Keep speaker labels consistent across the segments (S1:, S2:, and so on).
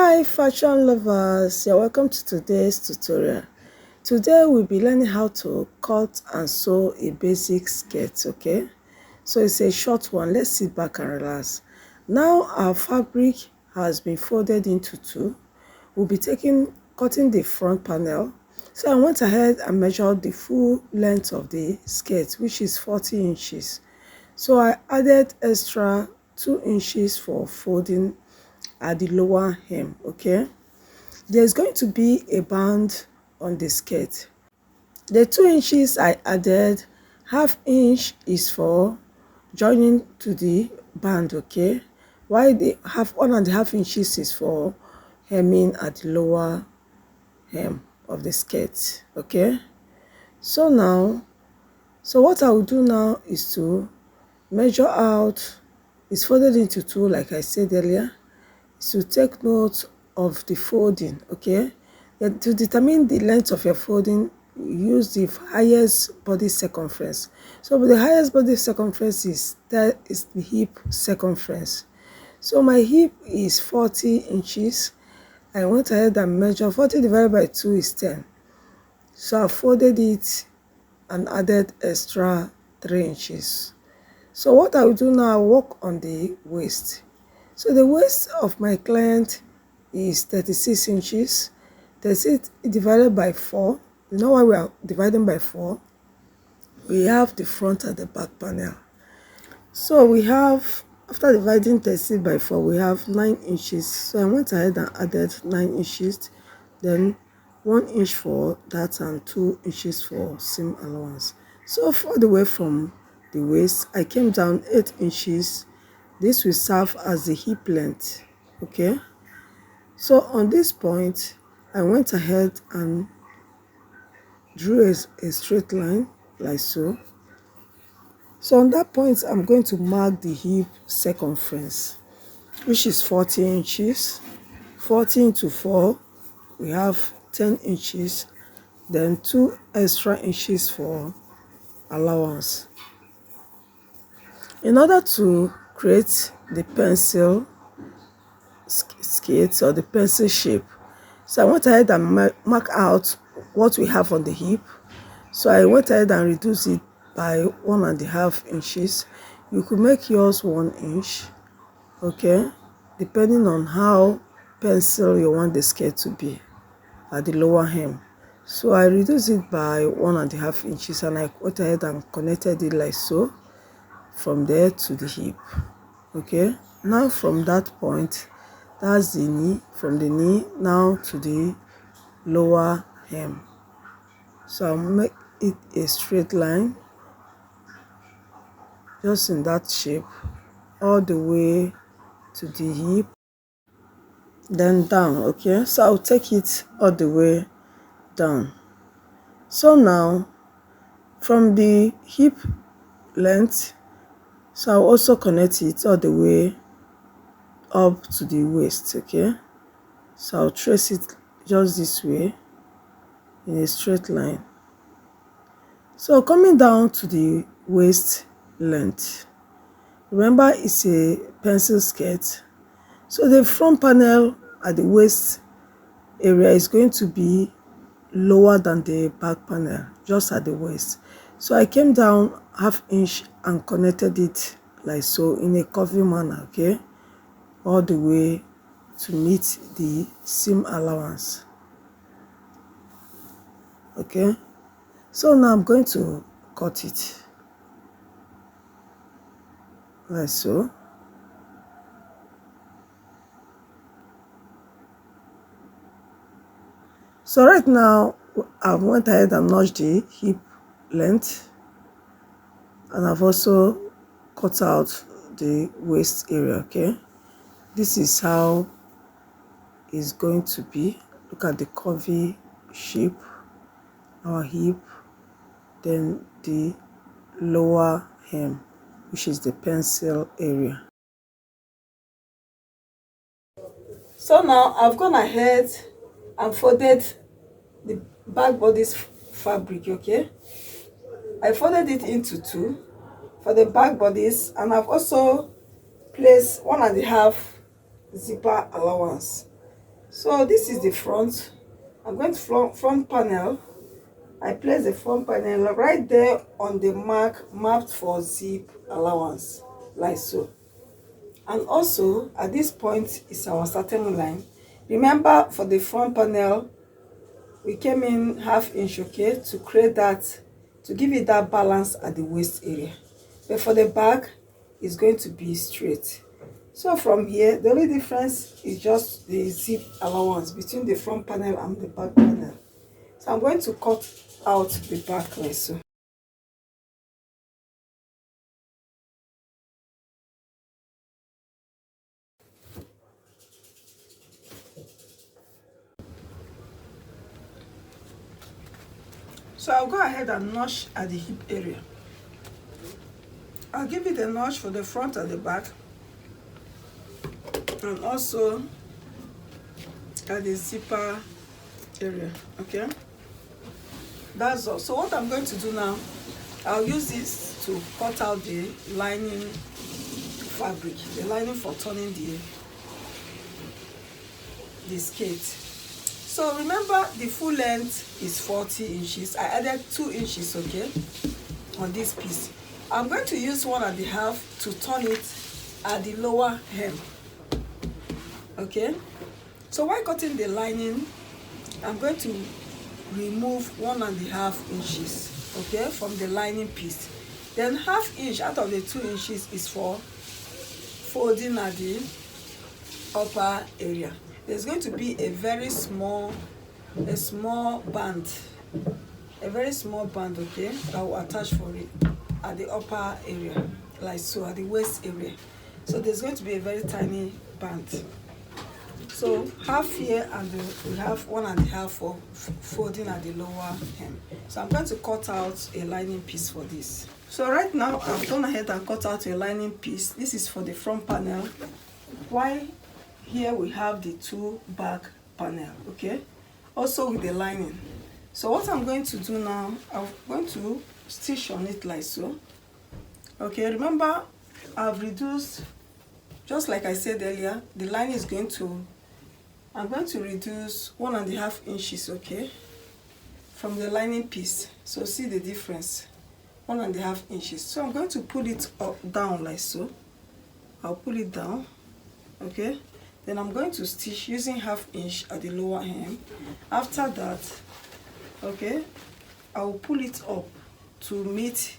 S1: Hi fashion lovers, you're welcome to today's tutorial. Today we'll be learning how to cut and sew a basic skirt. Okay, so it's a short one. Let's sit back and relax. Now our fabric has been folded into two. We'll be cutting the front panel. So I went ahead and measured the full length of the skirt, which is 40 inches. So I added extra 2 inches for folding at the lower hem. Okay, there's going to be a band on the skirt. The 2 inches I added, half inch is for joining to the band. Okay, while the 1.5 inches is for hemming at the lower hem of the skirt. Okay, so what I will do now is to measure out. It's folded into two, like I said earlier. To take note of the folding. Okay, and to determine the length of your folding, use the highest body circumference. So the highest body circumference is the hip circumference. So my hip is 40 inches. I went ahead and measured 40 divided by 2 is 10. So I folded it and added extra 3 inches. So what I will do now, I'll work on the waist. So the waist of my client is 36 inches. 36 divided by 4. You know why we are dividing by 4? We have the front and the back panel. So we have, after dividing 36 by 4, we have 9 inches. So I went ahead and added 9 inches. Then 1 inch for that and 2 inches for seam allowance. So all the way from the waist, I came down 8 inches. This will serve as the hip length. Okay, so on this point I went ahead and drew a straight line like so. So on that point I'm going to mark the hip circumference, which is 40 inches. 40 into 4, we have 10 inches, then 2 extra inches for allowance. In order to create the pencil skirt or the pencil shape, so I went ahead and mark out what we have on the hip. So I went ahead and reduced it by 1.5 inches. You could make yours 1 inch. Okay, depending on how pencil you want the skirt to be at the lower hem. So I reduced it by 1.5 inches and I went ahead and connected it like so from there to the hip. Okay, now from that point, that's the knee, from the knee now to the lower hem. So I'll make it a straight line, just in that shape, all the way to the hip, then down. Okay, so I'll take it all the way down. So now from the hip length, so I'll also connect it all the way up to the waist. Okay, so I'll trace it just this way in a straight line. So coming down to the waist length, remember it's a pencil skirt, so the front panel at the waist area is going to be lower than the back panel, just at the waist. So I came down 1/2 inch and connected it like so in a curvy manner. Okay, all the way to meet the seam allowance. Okay, so now I'm going to cut it like so. So right now I've went ahead and notched the hip length, and I've also cut out the waist area. Okay, this is how it's going to be. Look at the curvy shape, our hip, then the lower hem, which is the pencil area. So now I've gone ahead and folded the back body's fabric. Okay, I folded it into two for the back bodies, and I've also placed 1.5 zipper allowance. So this is the front. I'm going to front panel. I place the front panel right there on the mark marked for zip allowance, like so. And also at this point is our starting line. Remember, for the front panel we came in 1/2 inch, okay, to create that, to give it that balance at the waist area. But for the back, it's going to be straight. So from here, the only difference is just the zip allowance between the front panel and the back panel. So I'm going to cut out the back like so. So I'll go ahead and notch at the hip area. I'll give it a notch for the front and the back, and also at the zipper area, okay? That's all. So what I'm going to do now, I'll use this to cut out the lining fabric, the lining for turning the skirt. So remember, the full length is 40 inches. I added 2 inches, okay, on this piece. I'm going to use 1.5 to turn it at the lower hem, okay? So while cutting the lining, I'm going to remove 1.5 inches, okay, from the lining piece. Then 1/2 inch out of the 2 inches is for folding at the upper area. There's going to be a very small band, okay, that will attach for it at the upper area, like so, at the waist area. So there's going to be a very tiny band. So 1/2 here, and we have 1.5 for folding at the lower hem. So I'm going to cut out a lining piece for this. So right now I've gone ahead and cut out a lining piece. This is for the front panel, while here we have the 2 back panel, okay, also with the lining. So what I'm going to do now, I'm going to stitch on it like so, okay. Remember, I've reduced, just like I said earlier, the line is going to, I'm going to reduce 1.5 inches, okay, from the lining piece. So see the difference, 1.5 inches. So I'm going to pull it up, down like so. I'll pull it down, okay. Then I'm going to stitch using 1/2 inch at the lower hem. After that, okay, I will pull it up to meet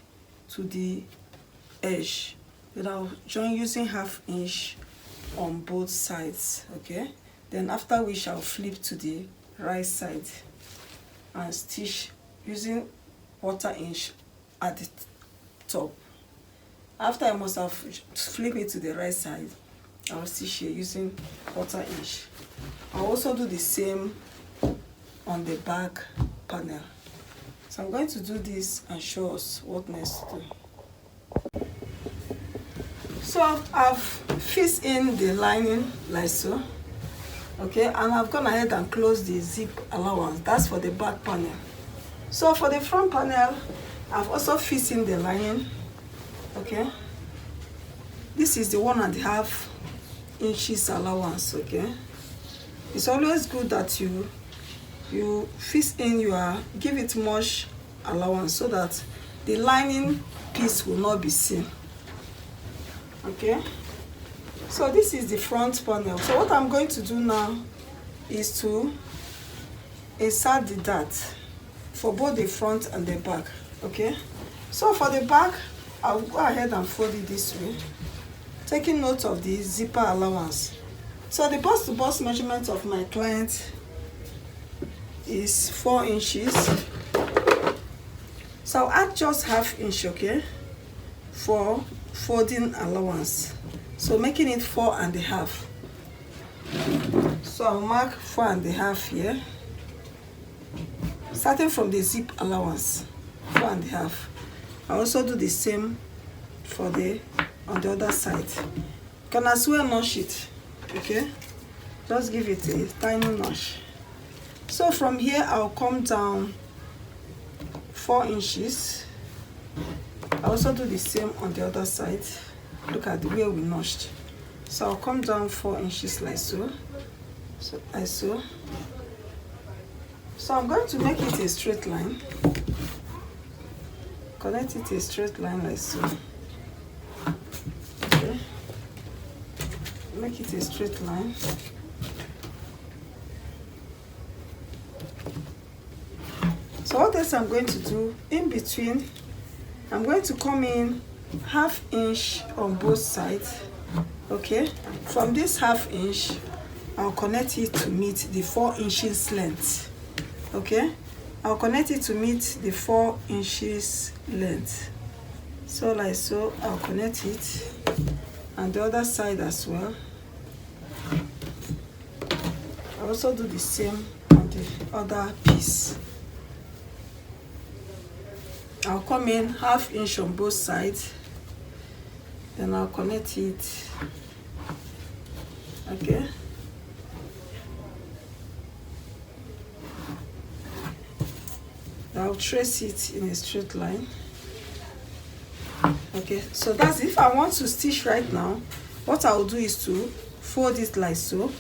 S1: to the edge. Then I'll join using 1/2 inch on both sides, okay. Then after which I'll flip to the right side and stitch using 1/4 inch at the top. After I must have flipped it to the right side, I'll stitch here using 1/4 inch. I'll also do the same on the back panel. So I'm going to do this and show us what next to do. So I've fixed in the lining like so, okay, and I've gone ahead and closed the zip allowance. That's for the back panel. So for the front panel, I've also fixed in the lining, okay. This is the 1.5 inches allowance, okay. It's always good that you fix in give it much allowance so that the lining piece will not be seen, okay. So this is the front panel. So what I'm going to do now is to insert the dart for both the front and the back, okay. So for the back, I'll go ahead and fold it this way, taking note of the zipper allowance. So the bust to bust measurement of my client is 4 inches. So I'll add just 1/2 inch, okay, for folding allowance, so making it 4.5. So I'll mark 4.5 here, starting from the zip allowance, 4.5. I also do the same for on the other side. You can as well notch it, okay. Just give it a tiny notch. So from here I'll come down 4 inches. I also do the same on the other side. Look at the way we notched. So I'll come down 4 inches like so. So I sew. So I'm going to make it a straight line. Connect it a straight line like so. Okay. Make it a straight line. So what else I'm going to do in between, I'm going to come in 1/2 inch on both sides. Okay, from this 1/2 inch I'll connect it to meet the 4 inches length. Okay, I'll connect it to meet the 4 inches length. So like so, I'll connect it, and the other side as well. I'll also do the same on the other piece. I'll come in 1/2 inch on both sides, then I'll connect it. Okay, I'll trace it in a straight line. Okay, so that's if I want to stitch right now, what I'll do is to fold it like so.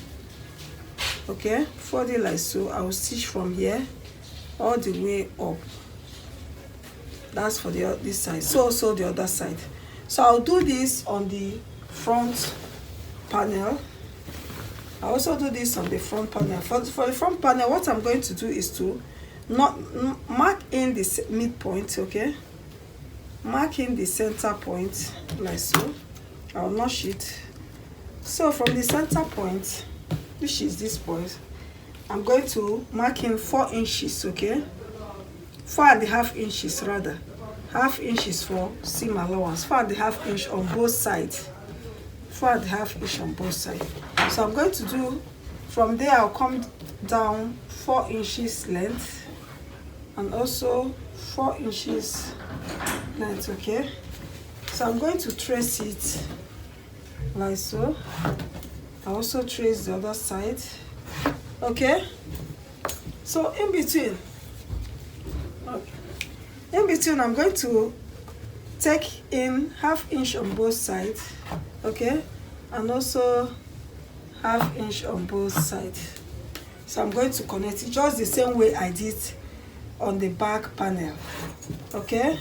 S1: Okay, fold it like so. I'll stitch from here all the way up. That's for this side. So also the other side. So I'll do this on the front panel. I also do this on the front panel. For the front panel, what I'm going to do is to not mark in the midpoint. Okay, mark in the center point like so. I'll notch it. So from the center point, which is this point, I'm going to mark in 4 inches. Okay, 4.5 inches rather. 1/2 inches for seam allowance. 4.5 inch on both sides. 4.5 inch on both sides. So I'm going to do from there. I'll come down 4 inches length and also 4 inches length. Okay, so I'm going to trace it like so. I also trace the other side. Okay, so in between, I'm going to take in 1/2 inch on both sides. Okay, and also 1/2 inch on both sides. So I'm going to connect it just the same way I did on the back panel. Okay,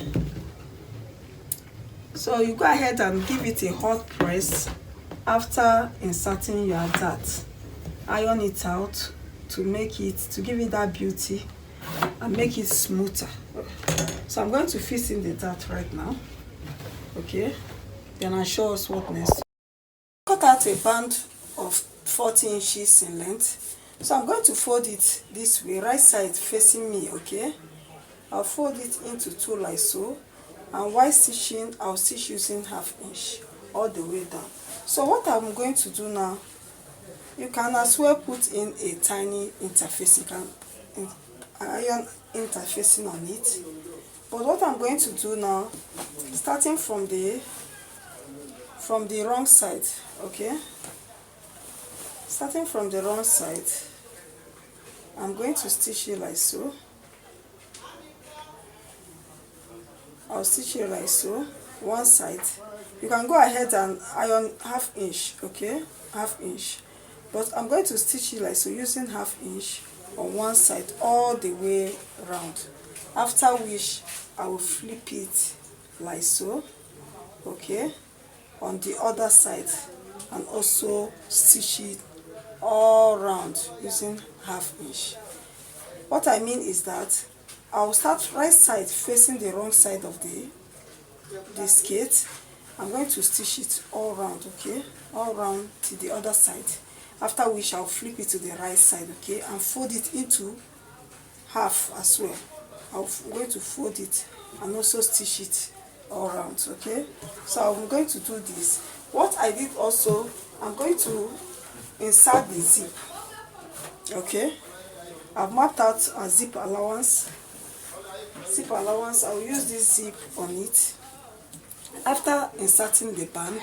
S1: so you go ahead and give it a hot press after inserting your dart. Iron it out to give it that beauty and make it smoother. So I'm going to fit in the dart right now. Okay, then I'll show us what next. Cut out a band of 40 inches in length. So I'm going to fold it this way, right side facing me. Okay, I'll fold it into 2 like so, and while stitching I'll stitch using 1/2 inch all the way down. So what I'm going to do now, you can as well put in a tiny interface. You can iron interfacing on it. But what I'm going to do now, starting from the wrong side. Okay, starting from the wrong side, I'm going to stitch it like so. I'll stitch it like so, one side. You can go ahead and iron 1/2 inch. Okay, 1/2 inch, but I'm going to stitch it like so using 1/2 inch on one side all the way around, after which I will flip it like so. Okay, on the other side, and also stitch it all around using 1/2 inch. What I mean is that I'll start right side facing the wrong side of the skirt. I'm going to stitch it all around. Okay, all around to the other side, after which I'll flip it to the right side. Okay, and fold it into half as well. I'm going to fold it and also stitch it all around. Okay, so I'm going to do this. What I did also, I'm going to insert the zip. Okay, I've mapped out a zip allowance. I'll use this zip on it. After inserting the band,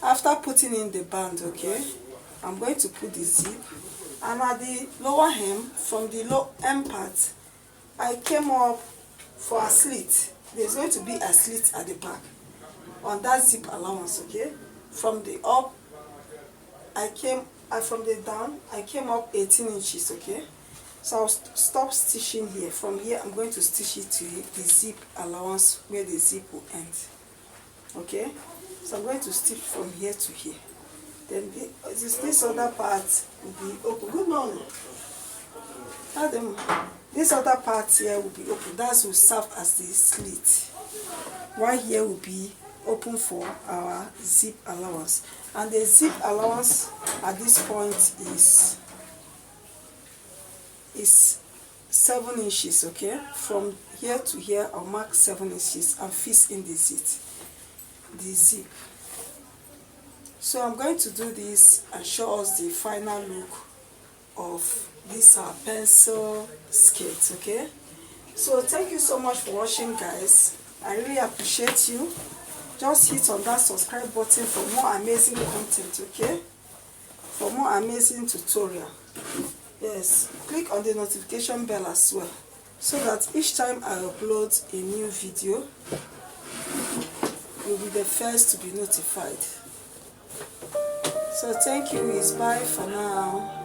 S1: after putting in the band, okay, I'm going to put the zip, and at the lower hem, from the low hem part, I came up for a slit. There's going to be a slit at the back on that zip allowance. Okay, from the up, I came from the down, I came up 18 inches, okay? So I'll stop stitching here. From here, I'm going to stitch it to the zip allowance where the zip will end, okay? So I'm going to stitch from here to here. Then this other part will be open. Good morning. Tell them this other part here will be open. That will serve as the slit. One here will be open for our zip allowance. And the zip allowance at this point is 7 inches, okay? From here to here, I'll mark 7 inches and fix in the zip. So I'm going to do this and show us the final look of this pencil skirt, okay? So thank you so much for watching, guys. I really appreciate you. Just hit on that subscribe button for more amazing content, okay? For more amazing tutorial. Yes, click on the notification bell as well, so that each time I upload a new video, you'll be the first to be notified. So thank you, it's bye for now.